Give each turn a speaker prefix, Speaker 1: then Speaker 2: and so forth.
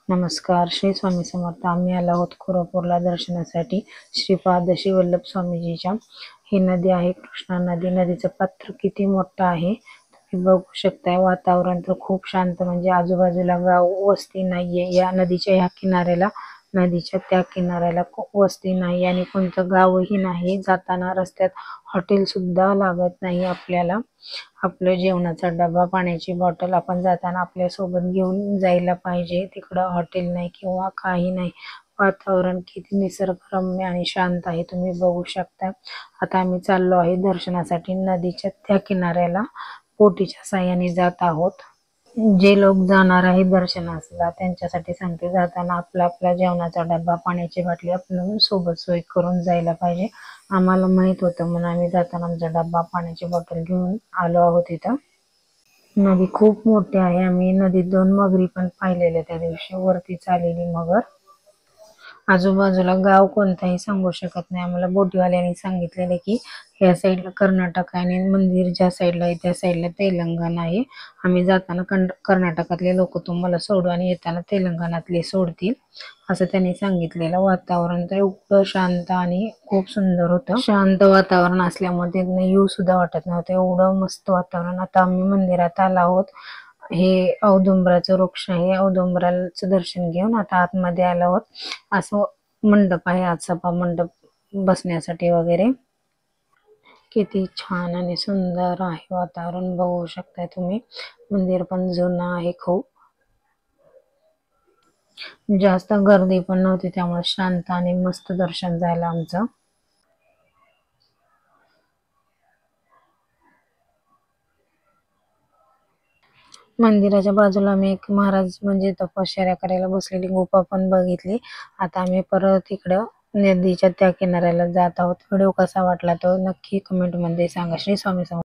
Speaker 1: नमस्कार, श्री स्वामी समर्थ. आम्ही आलो आहोत कोल्हापूरला दर्शनासाठी. श्रीपाद वल्लभ स्वामीजीच्या ही नदी आहे कृष्णा नदी. नदीचं पात्र किती मोठं आहे तुम्ही बघू शकताय. वातावरण तर खूप शांत, म्हणजे आजूबाजूला गाव वस्ती नाहीये. या नदीच्या ह्या किनाऱ्याला, नदीच्या त्या किनाऱ्याला वस्ती नाही आणि कोणतं गावही नाही. जाताना रस्त्यात हॉटेल सुद्धा लागत नाही आपल्याला. आपलं जेवणाचा डबा, पाण्याची बॉटल आपण जाताना आपल्या सोबत घेऊन जायला पाहिजे. तिकडं हॉटेल नाही किंवा काही नाही. वातावरण किती निसर्गरम्य आणि शांत आहे तुम्ही बघू शकता. आता आम्ही चाललो आहे दर्शनासाठी. नदीच्या त्या किनाऱ्याला बोटीच्या साहाय्याने जात आहोत. जे लोक जाणार आहे दर्शनाला त्यांच्यासाठी सांगते, जाताना आपला आपला जेवणाचा डब्बा, पाण्याची बाटली आपण सोबत सोय करून जायला पाहिजे. आम्हाला माहित होतं म्हणून आम्ही जाताना आमचा डब्बा, पाण्याची बॉटल घेऊन आलो आहोत. इथं नदी खूप मोठी आहे. आम्ही नदीत 2 मगरी पण पाहिलेल्या त्या दिवशी, वरती चाललेली मगर. आजूबाजूला गाव कोणताही सांगू शकत नाही. आम्हाला बोटीवाल्यांनी सांगितलेले की ह्या साईडला कर्नाटक आहे आणि मंदिर ज्या साईडला आहे त्या साईडला तेलंगणा आहे. आम्ही जाताना कर्नाटकातले लोक तुम्हाला सोडू आणि येताना तेलंगणातले सोडतील असं त्यांनी सांगितलेलं. वातावरण तर एवढं शांत आणि खूप सुंदर होतं. शांत वातावरण असल्यामुळे तिथनं येऊ सुद्धा वाटत नव्हतं. एवढं मस्त वातावरण. आता आम्ही मंदिरात आलो आहोत. हे औदुंबराचं वृक्ष आहे. औदुंबराचं दर्शन घेऊन आता आतमध्ये आलो आहोत. असं मंडप आहे, आज सभा मंडप बसण्यासाठी वगैरे. किती छान आणि सुंदर आहे वातावरण बघू शकताय तुम्ही. मंदिर पण जुनं आहे खूप. जास्त गर्दी पण नव्हती त्यामुळे शांत आणि मस्त दर्शन झालं आमचं. मंदिराच्या बाजूला आम्ही एक महाराज म्हणजे तपश्चर्या करायला बसलेली गुफा पण बघितली. आता आम्ही परत इकडं नदीच्या त्या किनाऱ्याला जात आहोत. व्हिडिओ कसा वाटला तो नक्की कमेंट मध्ये सांगा. श्री स्वामी समर्थ.